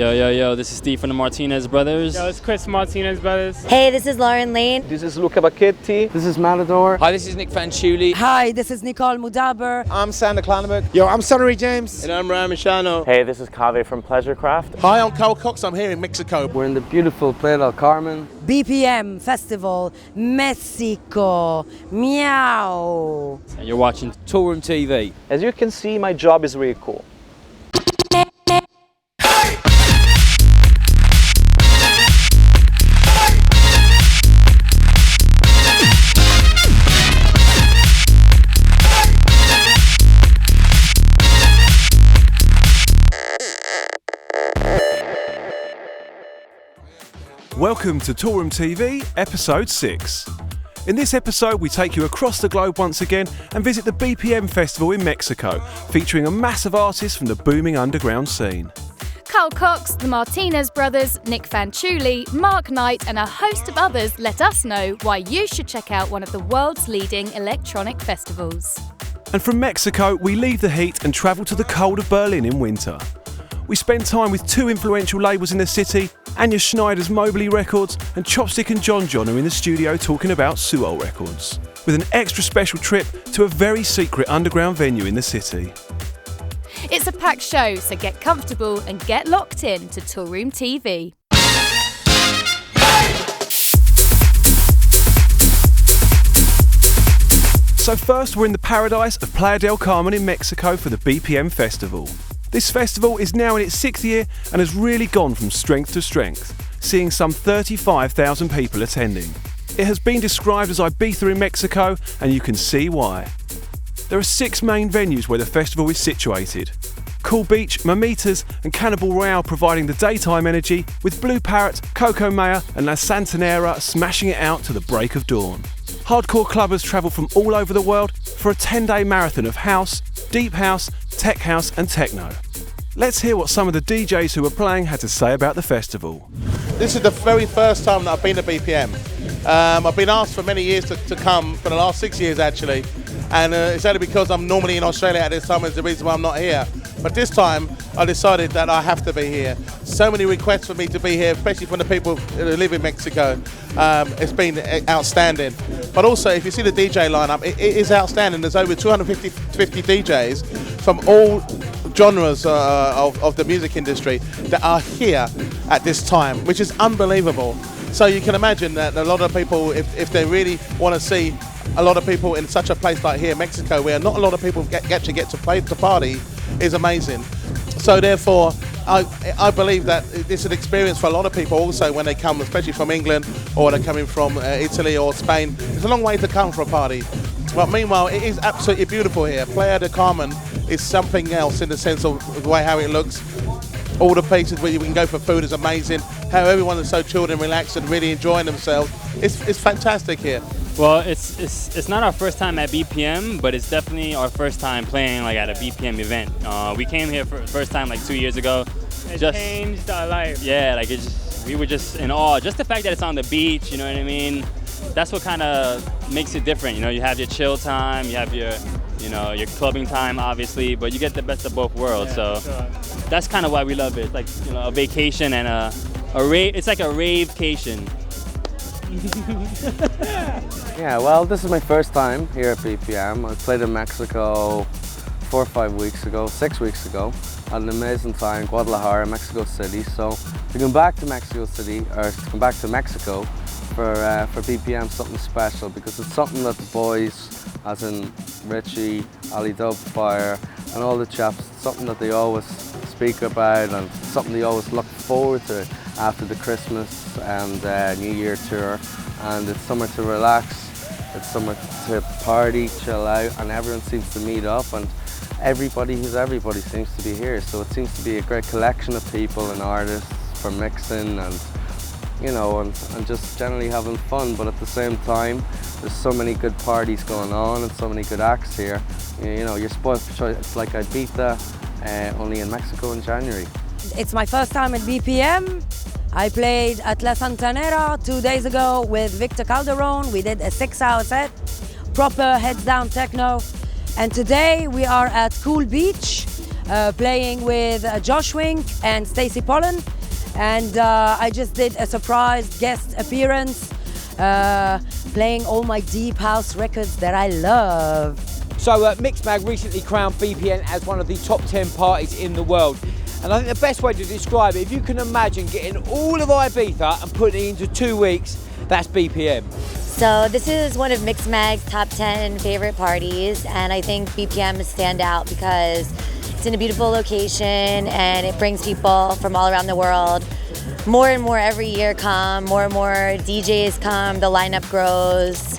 Yo, this is Steve from the Martinez Brothers. Yo, it's Chris from Martinez Brothers. Hey, this is Lauren Lane. This is Luca Bacchetti. This is Matador. Hi, this is Nic Fanciulli. Hi, this is Nicole Moudaber. I'm Sander Kleinenberg. Yo, I'm Sunnery James. And I'm Ryan Marciano. Hey, this is Kave from Pleasurecraft. Hi, I'm Carl Cox. I'm here in Mexico. We're in the beautiful Playa del Carmen. BPM Festival, Mexico. Meow. And you're watching Toolroom TV. As you can see, my job is really cool. Welcome to Toolroom TV, Episode 6. In this episode, we take you across the globe once again and visit the BPM Festival in Mexico, featuring a mass of artists from the booming underground scene. Carl Cox, the Martinez Brothers, Nic Fanciulli, Mark Knight and a host of others let us know why you should check out one of the world's leading electronic festivals. And from Mexico, we leave the heat and travel to the cold of Berlin in winter. We spend time with two influential labels in the city. Anja Schneider's Mobilee Records and Chopstick Johnjon are in the studio talking about Suol Records, with an extra special trip to a very secret underground venue in the city. It's a packed show, so get comfortable and get locked in to Toolroom TV. So first, we're in the paradise of Playa del Carmen in Mexico for the BPM Festival. This festival is now in its 6th year and has really gone from strength to strength, seeing some 35,000 people attending. It has been described as Ibiza in Mexico, and you can see why. There are 6 main venues where the festival is situated. Cool Beach, Mamitas and Cannibal Royale providing the daytime energy, with Blue Parrot, Coco Maya and La Santanera smashing it out to the break of dawn. Hardcore clubbers travel from all over the world for a 10-day marathon of house, deep house, tech house and techno. Let's hear what some of the DJs who were playing had to say about the festival. This is the very first time that I've been to BPM. I've been asked for many years to come, for the last 6 years actually, and it's only because I'm normally in Australia at this time is the reason why I'm not here. But this time I decided that I have to be here. So many requests for me to be here, especially from the people who live in Mexico. It's been outstanding. But also, if you see the DJ lineup, it is outstanding. There's over 250 DJs from all genres of the music industry that are here at this time, which is unbelievable. So you can imagine that a lot of people, if they really want to see a lot of people in such a place like here, Mexico, where not a lot of people actually get to play to party, is amazing. So therefore, I believe that it's an experience for a lot of people also when they come, especially from England or they're coming from Italy or Spain. It's a long way to come for a party. But meanwhile, it is absolutely beautiful here. Playa del Carmen is something else in the sense of the way how it looks. All the places where you can go for food is amazing. How everyone is so chilled and relaxed and really enjoying themselves. It's fantastic here. Well, it's not our first time at BPM, but it's definitely our first time playing like at a BPM event. We came here for the first time like 2 years ago. It changed our life. Yeah, like we were just in awe. Just the fact that it's on the beach, you know what I mean? That's what kind of makes it different. You know, you have your chill time, you have your, your clubbing time, obviously, but you get the best of both worlds. Yeah, so sure. That's kind of why we love it. It's like, a vacation and a rave. It's like a rave-cation. Yeah, well, this is my first time here at BPM. I played in Mexico 4 or 5 weeks ago, 6 weeks ago. Had an amazing time in Guadalajara, Mexico City. So to come back to Mexico City, or to come back to Mexico for BPM, something special, because it's something that the boys, as in Richie, Ali Dubfire, and all the chaps, it's something that they always speak about and something they always look forward to after the Christmas and New Year tour. And it's somewhere to relax, it's somewhere to party, chill out, and everyone seems to meet up, and everybody seems to be here. So it seems to be a great collection of people and artists for mixing and and just generally having fun. But at the same time, there's so many good parties going on and so many good acts here. You're spoiled for choice. It's like Ibiza, only in Mexico in January. It's my first time at BPM. I played at La Santanera 2 days ago with Victor Calderon. We did a 6-hour set, proper heads down techno. And today we are at Cool Beach playing with Josh Wink and Stacy Pollen. And I just did a surprise guest appearance, playing all my deep house records that I love. So Mixmag recently crowned BPM as one of the top 10 parties in the world. And I think the best way to describe it, if you can imagine getting all of Ibiza and putting it into 2 weeks, that's BPM. So this is one of Mixmag's top 10 favorite parties, and I think BPM is stand out because it's in a beautiful location and it brings people from all around the world. More and more every year come, more and more DJs come, the lineup grows,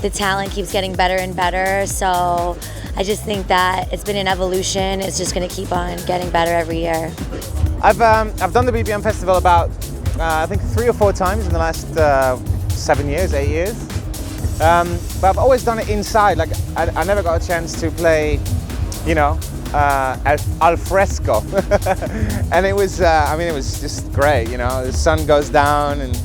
the talent keeps getting better and better. So I just think that it's been an evolution. It's just going to keep on getting better every year. I've done the BPM Festival about I think 3 or 4 times in the last 7 years, 8 years. But I've always done it inside. Like I never got a chance to play, you know, al fresco. And it was, I mean, it was just great. You know, the sun goes down, and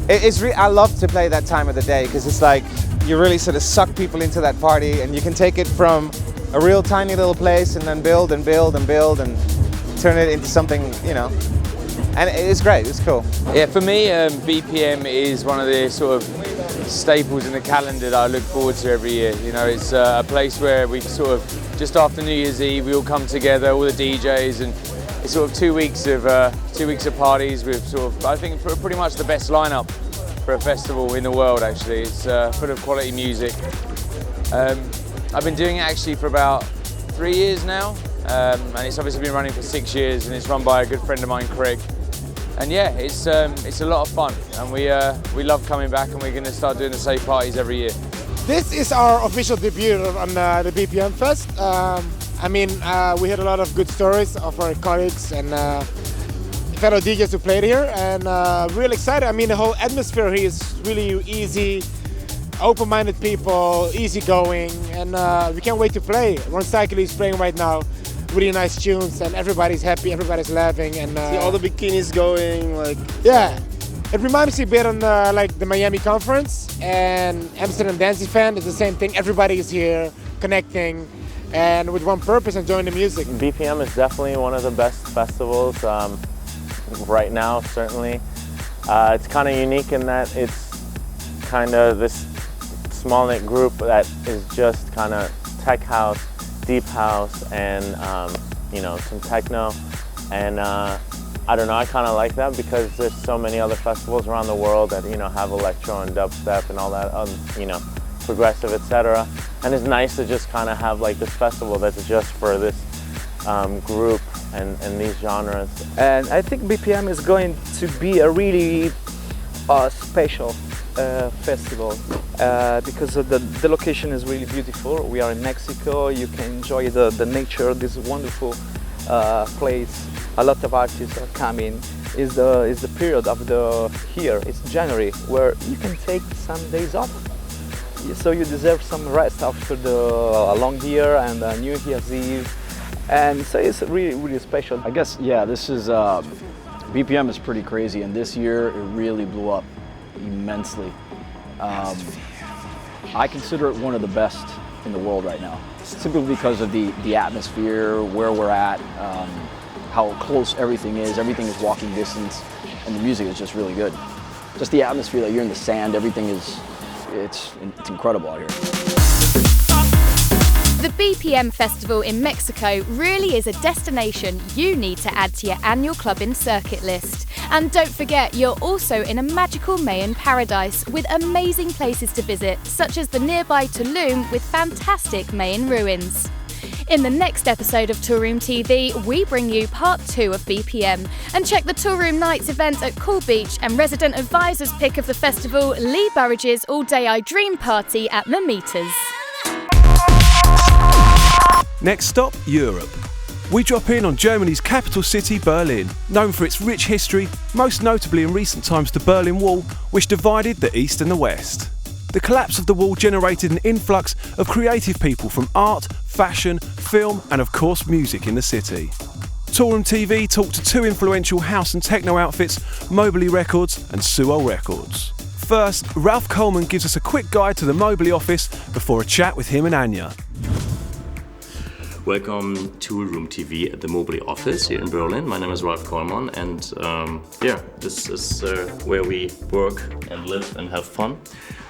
I love to play that time of the day because it's like you really sort of suck people into that party, and you can take it from a real tiny little place and then build and build and build and turn it into something, you know. And it's great, it's cool. Yeah, for me, BPM is one of the sort of staples in the calendar that I look forward to every year. You know, it's a place where we sort of, just after New Year's Eve, we all come together, all the DJs, and it's sort of 2 weeks of parties with sort of, I think, pretty much the best lineup for a festival in the world, actually. It's full of quality music. I've been doing it actually for about 3 years now, and it's obviously been running for 6 years, and it's run by a good friend of mine, Craig. And yeah, it's a lot of fun, and we love coming back, and we're going to start doing the safe parties every year. This is our official debut on the BPM Fest. I mean, we had a lot of good stories of our colleagues and fellow DJs who played here, and really excited. I mean, the whole atmosphere here is really easy, open-minded people, easygoing, and we can't wait to play. Ron Cycle is playing right now. Really nice tunes, and everybody's happy, everybody's laughing, and see all the bikinis going, like yeah. It reminds me a bit on like the Miami conference and Amsterdam Dancing Fan. It's the same thing. Everybody is here, connecting, and with one purpose, enjoying the music. BPM is definitely one of the best festivals right now. Certainly, it's kind of unique in that it's kind of this small-knit group that is just kind of tech house, deep house, and you know, some techno, and I don't know, I kind of like that because there's so many other festivals around the world that, you know, have electro and dubstep and all that, you know, progressive, etc. And it's nice to just kind of have like this festival that's just for this group and these genres. And I think BPM is going to be a really special festival because the location is really beautiful. We are in Mexico. You can enjoy the nature, this wonderful place. A lot of artists are coming. Is the period of the year, it's January, where you can take some days off. So you deserve some rest after the long year and New Year's Eve. And so it's really, really special. I guess, yeah, this is, BPM is pretty crazy, and this year it really blew up immensely. I consider it one of the best in the world right now, simply because of the atmosphere, where we're at, how close everything is walking distance, and the music is just really good. Just the atmosphere, that you're in the sand, everything is, it's incredible out here. The BPM Festival in Mexico really is a destination you need to add to your annual clubbing circuit list. And don't forget, you're also in a magical Mayan paradise with amazing places to visit, such as the nearby Tulum with fantastic Mayan ruins. In the next episode of Toolroom TV, we bring you part 2 of BPM, and check the Toolroom Nights event at Cool Beach and resident advisor's pick of the festival, Lee Burridge's All Day I Dream party at Mamitas. Next stop, Europe. We drop in on Germany's capital city, Berlin, known for its rich history, most notably in recent times the Berlin Wall, which divided the East and the West. The collapse of the wall generated an influx of creative people from art, fashion, film, and of course music in the city. Toolroom TV talked to 2 influential house and techno outfits, Mobilee Records and Suol Records. First, Ralf Kollmann gives us a quick guide to the Mobilee office before a chat with him and Anja. Welcome to Toolroom TV at the Mobilee office here in Berlin. My name is Ralf Kollmann, and this is where we work and live and have fun.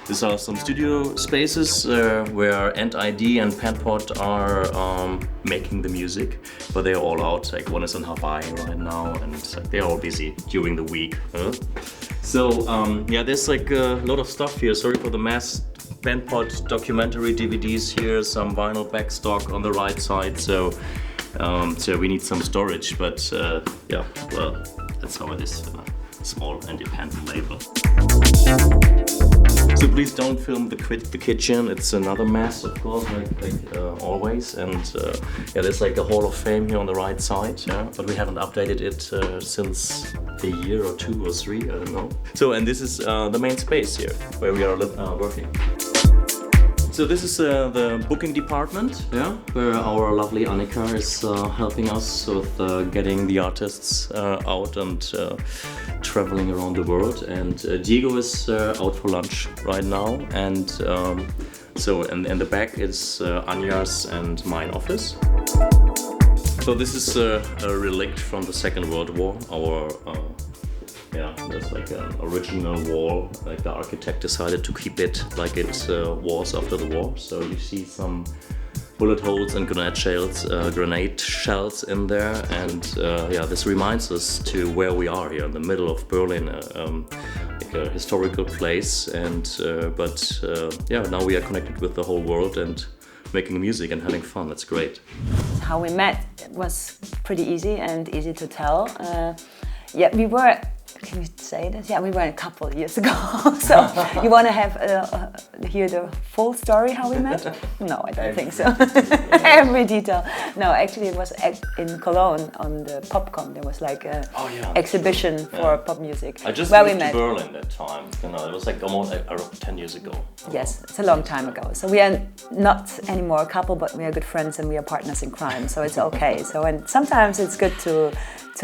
These are some studio spaces where NID and Penpot are making the music, but they're all out. Like one is in Hawaii right now, and they're all busy during the week. So there's like a lot of stuff here. Sorry for the mess. Penpot documentary DVDs here, some vinyl backstock on the right side. So we need some storage, but well, that's how it is. Small independent label. So please don't film the kitchen. It's another mess, of course, like always. And there's like a Hall of Fame here on the right side. Yeah, but we haven't updated it since a year or 2 or 3. I don't know. So, and this is the main space here where we are working. So this is the booking department, where our lovely Annika is helping us with getting the artists out and traveling around the world. And Diego is out for lunch right now. And so in the back is Anja's and mine office. So this is a relic from the Second World War. There's like an original wall, like the architect decided to keep it like it was after the war. So you see some bullet holes and grenade shells in there, and this reminds us to where we are here in the middle of Berlin, like a historical place. And now we are connected with the whole world and making music and having fun. That's great. How we met was pretty easy and easy to tell. We were. Can you say this? Yeah, we were a couple of years ago. So you want to have hear the full story how we met? No, I don't think so. Every detail. No, actually it was in Cologne on the PopCon. There was like a exhibition for pop music. I just where moved we met. to Berlin that time. It was like almost 10 years ago. Yes, it's a long time ago. So we are not anymore a couple, but we are good friends and we are partners in crime. So it's okay. So and sometimes it's good to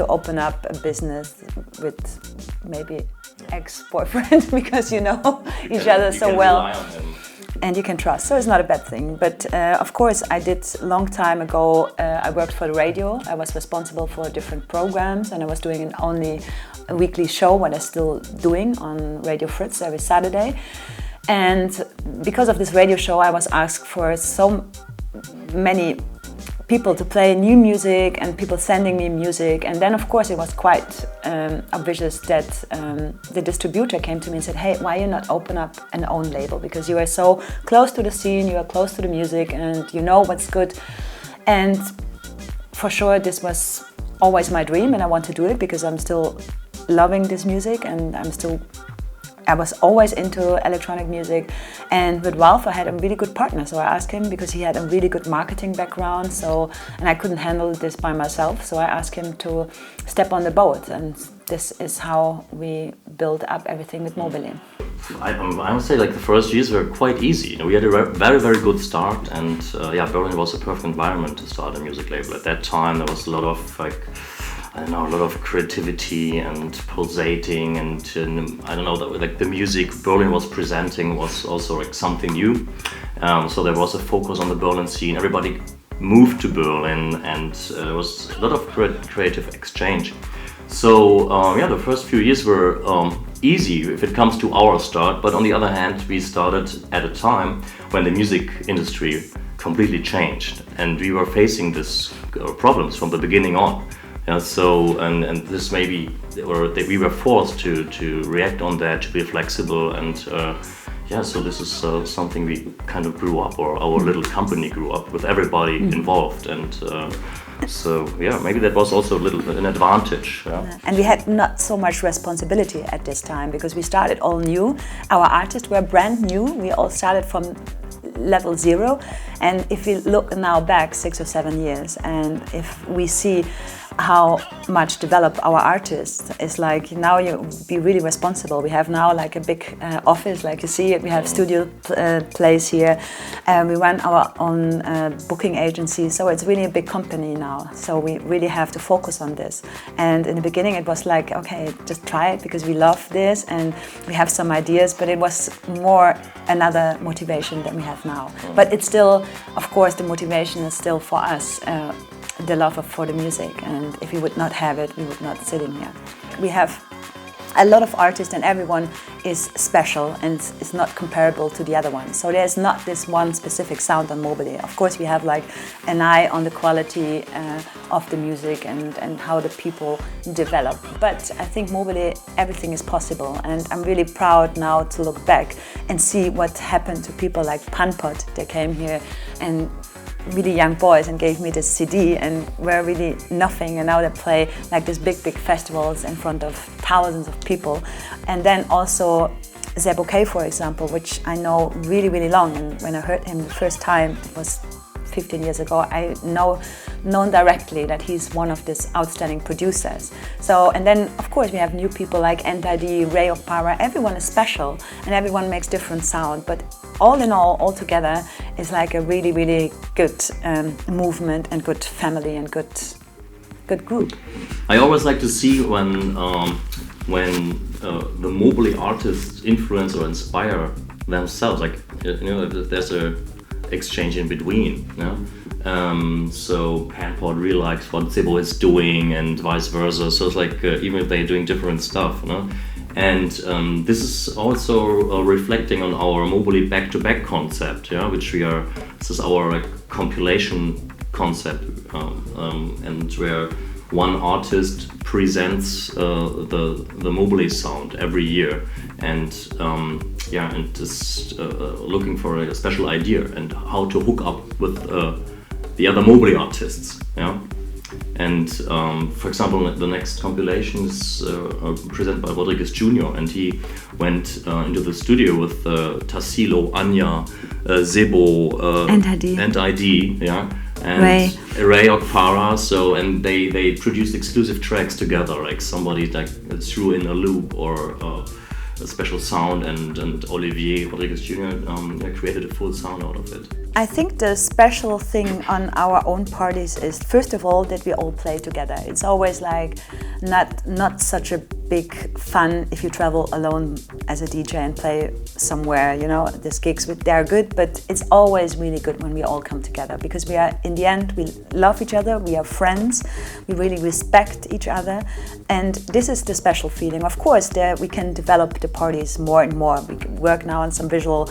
open up a business with maybe ex-boyfriend because you know each other so well and you can trust, so it's not a bad thing. But of course I did a long time ago, I worked for the radio. I was responsible for different programs and I was doing only a weekly show, what I'm still doing on Radio Fritz every Saturday. And because of this radio show I was asked for so many people to play new music and people sending me music, and then of course it was quite obvious that the distributor came to me and said, hey, why you not open up an own label, because you are so close to the scene, you are close to the music and you know what's good. And for sure this was always my dream and I want to do it because I'm still loving this music and I was always into electronic music, and with Ralf I had a really good partner, so I asked him because he had a really good marketing background, and I couldn't handle this by myself, so I asked him to step on the boat, and this is how we built up everything with Mobilee. I would say like the first years were quite easy. We had a very, very good start, and Berlin was a perfect environment to start a music label. At that time there was a lot of a lot of creativity and pulsating, and the music Berlin was presenting was also like something new. So there was a focus on the Berlin scene. Everybody moved to Berlin, and there was a lot of creative exchange. So the first few years were easy if it comes to our start, but on the other hand, we started at a time when the music industry completely changed, and we were facing these problems from the beginning on. And this maybe, or that we were forced to react on that, to be flexible, and so this is something we kind of grew up, or our little company grew up with everybody involved, and maybe that was also a little bit an advantage. And we had not so much responsibility at this time because we started all new. Our artists were brand new. We all started from level 0, and if we look now back 6 or 7 years, and if we see how much develop our artists. It's like now you be really responsible. We have now like a big office, like you see, we have studio place here, and we run our own booking agency, so it's really a big company now. So we really have to focus on this. And in the beginning it was like, okay, just try it because we love this and we have some ideas, but it was more another motivation than we have now. But it's still, of course, the motivation is still for us, the love for the music, and if we would not have it, we would not sitting here. We have a lot of artists and everyone is special and is not comparable to the other one. So there's not this one specific sound on Mobilee. Of course we have like an eye on the quality of the music and how the people develop. But I think Mobilee, everything is possible, and I'm really proud now to look back and see what happened to people like Panpot. They came here and really young boys and gave me this CD and were really nothing, and now they play like these big festivals in front of thousands of people. And then also Zeboké, for example, which I know really long, and when I heard him the first time, it was 15 years ago, I known directly that he's one of these outstanding producers. So, and then of course we have new people like NTID, Ray Okpara. Everyone is special and everyone makes different sound, but all in all together is like a really good movement and good family and good group. I always like to see when the Mobilee artists influence or inspire themselves, like, you know, there's a exchange in between, you know? So Panpot really likes what Zebo is doing and vice versa, so it's like even if they're doing different stuff, you know? And this is also reflecting on our Mobilee back-to-back concept, yeah, which this is our like compilation concept, and where one artist presents the Mobilee sound every year, and and is looking for a special idea and how to hook up with the other Mobilee artists, yeah. And for example, the next compilation is presented by Rodriguez Jr. and he went into the studio with Tassilo, Anja, Zebo, and ID, yeah, and Ray Okpara. So, and they produced exclusive tracks together, like somebody like threw in a loop or a special sound, and Olivier Rodriguez Jr. Created a full sound out of it. I think the special thing on our own parties is, first of all, that we all play together. It's always like not such a big fun if you travel alone as a DJ and play somewhere, you know, these gigs, they're good, but it's always really good when we all come together, because we are, in the end, we love each other, we are friends, we really respect each other, and this is the special feeling. Of course, we can develop the parties more and more. We can work now on some visual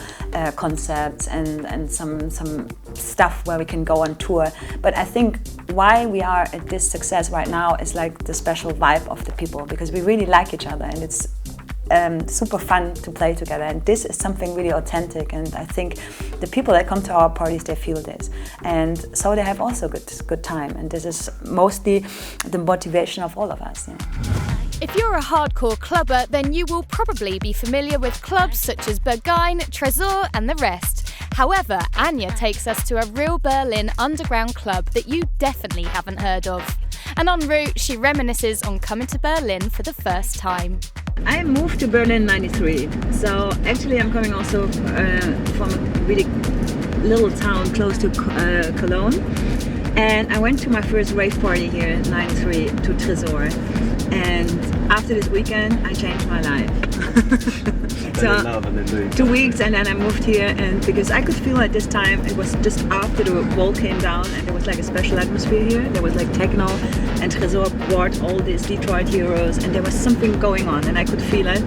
concepts and some stuff where we can go on tour, but I think why we are at this success right now is like the special vibe of the people, because we really like each other and it's super fun to play together, and this is something really authentic, and I think the people that come to our parties, they feel this, and so they have also good time, and this is mostly the motivation of all of us. Yeah. If you're a hardcore clubber, then you will probably be familiar with clubs such as Berghain, Tresor and the rest. However, Anja takes us to a real Berlin underground club that you definitely haven't heard of. And en route, she reminisces on coming to Berlin for the first time. I moved to Berlin in '93, so actually I'm coming also from a really little town close to Cologne. And I went to my first rave party here in '93 to Tresor. And after this weekend, I changed my life. So 2 weeks, and then I moved here, and because I could feel at this time, it was just after the wall came down, and there was like a special atmosphere here. There was like techno, and Tresor brought all these Detroit heroes, and there was something going on, and I could feel it,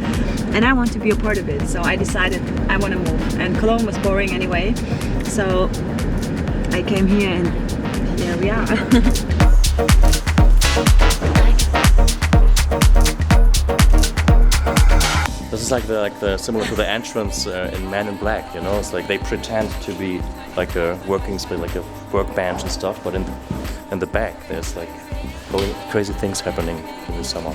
and I want to be a part of it. So I decided I want to move, and Cologne was boring anyway, so I came here, and here we are. This is like the similar to the entrance in Men in Black, you know. It's like they pretend to be like a working space, like a workbench and stuff, but in the back there's like crazy things happening in the summer.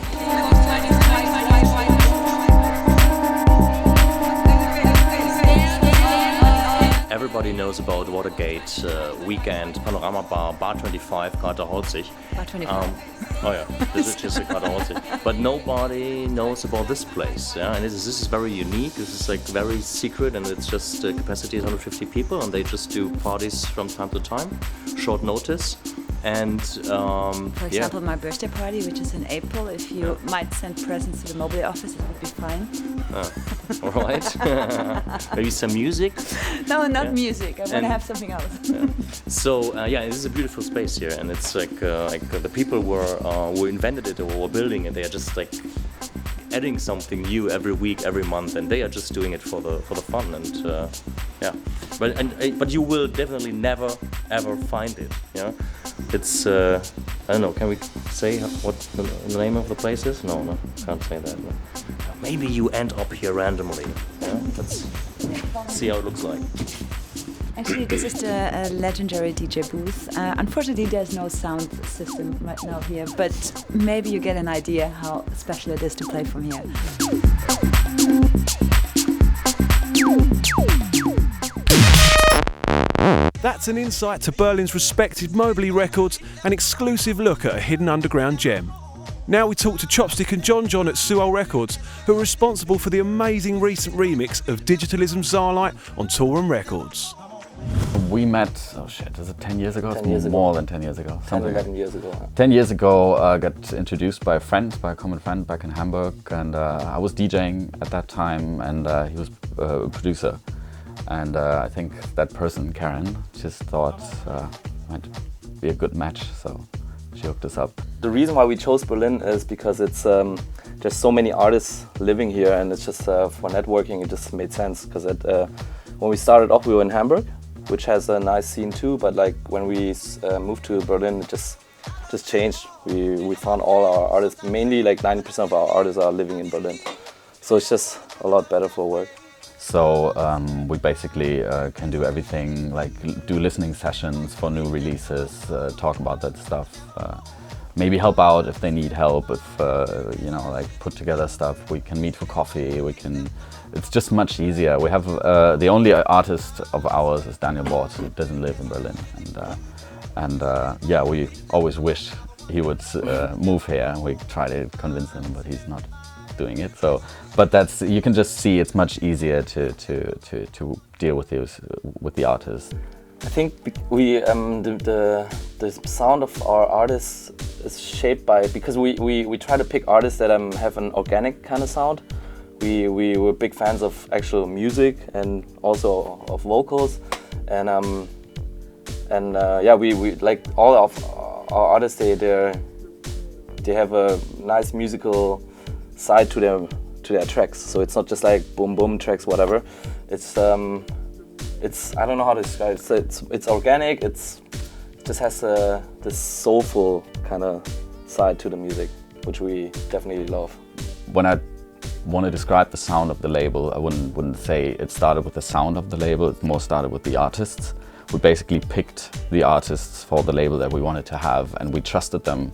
everybody knows about Watergate, Weekend, Panorama Bar, Bar 25, Kater Holzig. Bar 25. Oh yeah, this is just a Kater Holzig. But nobody knows about this place, yeah. And this is very unique. This is like very secret, and it's just capacity is 150 people, and they just do parties from time to time, short notice. And for example, my birthday party, which is in April, if you might send presents to the Mobilee office, it would be fine. All right. Maybe some music? No, not music. I want to have something else. So yeah, this is a beautiful space here, and it's like the people who invented it or were building it, they are just like adding something new every week, every month, and they are just doing it for the fun. And yeah, but you will definitely never ever find it. Yeah. It's, I don't know, can we say what the name of the place is? No, can't say that. No. Maybe you end up here randomly. Yeah? Let's see how it looks like. Actually, this is the legendary DJ booth. Unfortunately, there's no sound system right now here, but maybe you get an idea how special it is to play from here. That's an insight to Berlin's respected Mobilee Records, an exclusive look at a hidden underground gem. Now we talk to Chopstick and Johnjon at Suol Records, who are responsible for the amazing recent remix of Digitalism Zdarlight on Toolroom Records. We met, oh shit, is it 10 years ago? 10 years ago. More than 10 years ago. 11 years ago. 10 years ago, I got introduced by a common friend back in Hamburg, and I was DJing at that time, and he was a producer. And I think that person, Karen, just thought might be a good match, so she hooked us up. The reason why we chose Berlin is because it's there's so many artists living here, and it's just for networking it just made sense. Because when we started off, we were in Hamburg, which has a nice scene too. But like when we moved to Berlin, it just changed. We found all our artists, mainly like 90% of our artists are living in Berlin, so it's just a lot better for work. So we basically can do everything, like do listening sessions for new releases, talk about that stuff, maybe help out if they need help, if you know, like put together stuff. We can meet for coffee. It's just much easier. We have the only artist of ours is Daniel Bort, who doesn't live in Berlin, and yeah, we always wish he would move here. We try to convince him, but he's not doing it. So, but that's, you can just see it's much easier to deal with the artists. I think we the sound of our artists is shaped by, because we try to pick artists that have an organic kind of sound. We were big fans of actual music and also of vocals, and yeah, we like all of our artists. They have a nice musical side to their tracks, so it's not just like boom boom tracks, whatever. It's I don't know how to describe it. It's organic. It just has this soulful kind of side to the music, which we definitely love. When I want to describe the sound of the label, I wouldn't say it started with the sound of the label. It more started with the artists. We basically picked the artists for the label that we wanted to have, and we trusted them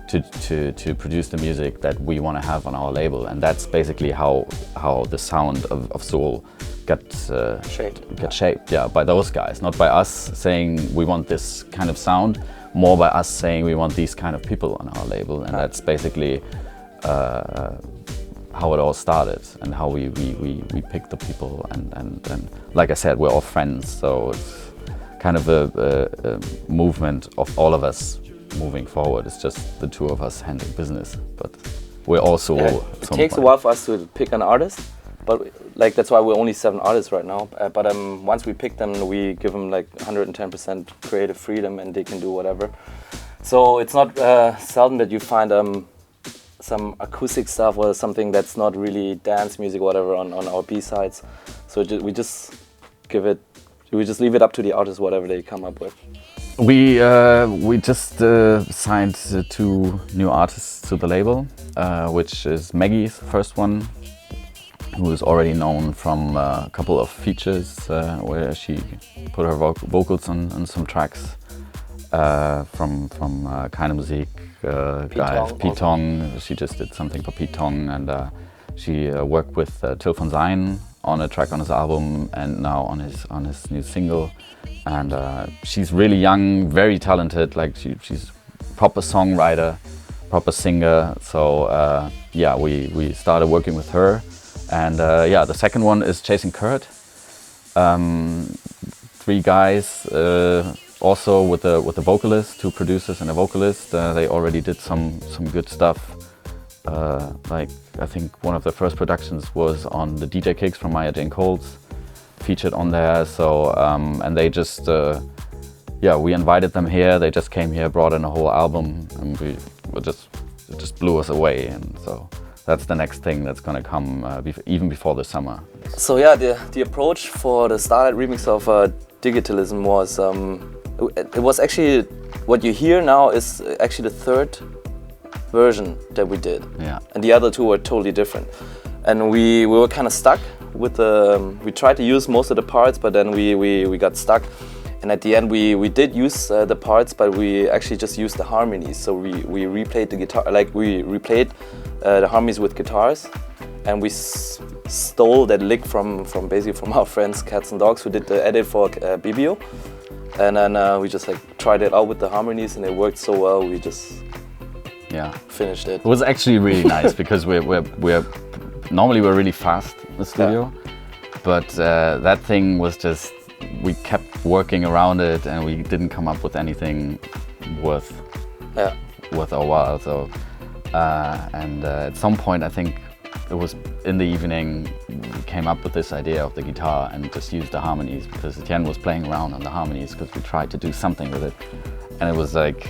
to produce the music that we want to have on our label, and that's basically how the sound of Suol got shaped, yeah, by those guys, not by us saying we want this kind of sound, more by us saying we want these kind of people on our label, and that's basically how it all started and how we picked the people, and like I said, we're all friends, so it's kind of a movement of all of us moving forward. It's just the two of us handling business, but we're also... Yeah, it takes a while for us to pick an artist, but like that's why we're only 7 artists right now. But once we pick them, we give them like 110% creative freedom, and they can do whatever. So it's not seldom that you find some acoustic stuff or something that's not really dance music or whatever on our B-sides. So we just leave it up to the artists, whatever they come up with. We just signed 2 new artists to the label, which is Maggie's first one, who is already known from a couple of features where she put her vocals on some tracks from Keine Musik guys, Pitong. She just did something for Pitong, and she worked with Till von Sein on a track on his album and now on his new single. And she's really young, very talented. Like she's proper songwriter, proper singer. So yeah, we started working with her. And yeah, the second one is Chasing Kurt. 3 guys, also with the vocalist, 2 producers and a vocalist. They already did some good stuff. Like I think one of the first productions was on the DJ Kicks from Maya Jane Coles, featured on there. So and they just yeah, we invited them here. They just came here, brought in a whole album, and it just blew us away. And so that's the next thing that's gonna come even before the summer. So yeah, the approach for the Zdarlight remix of Digitalism was it was actually what you hear now is actually the 3rd version that we did. Yeah. And the other 2 were totally different. And we were kind of stuck with we tried to use most of the parts, but then we got stuck. And at the end we did use the parts, but we actually just used the harmonies. So we replayed the guitar, like we replayed the harmonies with guitars, and we stole that lick from basically from our friends Cats and Dogs, who did the edit for BBO. And then we just like tried it out with the harmonies, and it worked so well. We just finished it. It was actually really nice because we're normally we're really fast in the studio, but that thing was just, we kept working around it and we didn't come up with anything worth our while. So and at some point, I think it was in the evening, we came up with this idea of the guitar and just used the harmonies, because Etienne was playing around on the harmonies because we tried to do something with it, and it was like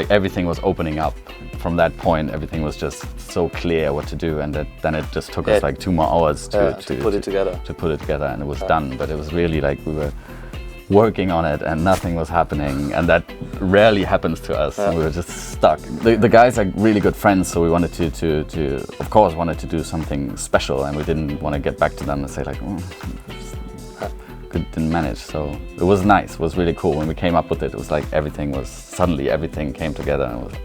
everything was opening up. From that point, everything was just so clear what to do, and then it just took us like 2 more hours to put it together. And it was done. But it was really like we were working on it and nothing was happening, and that rarely happens to us. And we were just stuck. The guys are really good friends, so we wanted to of course wanted to do something special, and we didn't want to get back to them and say like, didn't manage. So it was nice. It was really cool when we came up with it. It was like suddenly everything came together, and it was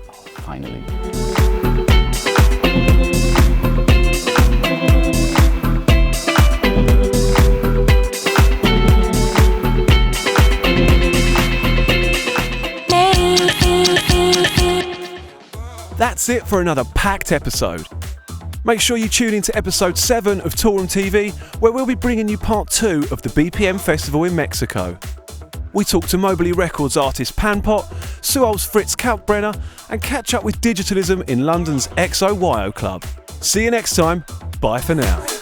finally. That's it for another packed episode. Make sure you tune in to episode 7 of Toolroom TV, where we'll be bringing you part 2 of the BPM Festival in Mexico. We talk to Mobilee Records artist Panpot, Suol's Fritz Kalkbrenner, and catch up with Digitalism in London's XOYO Club. See you next time. Bye for now.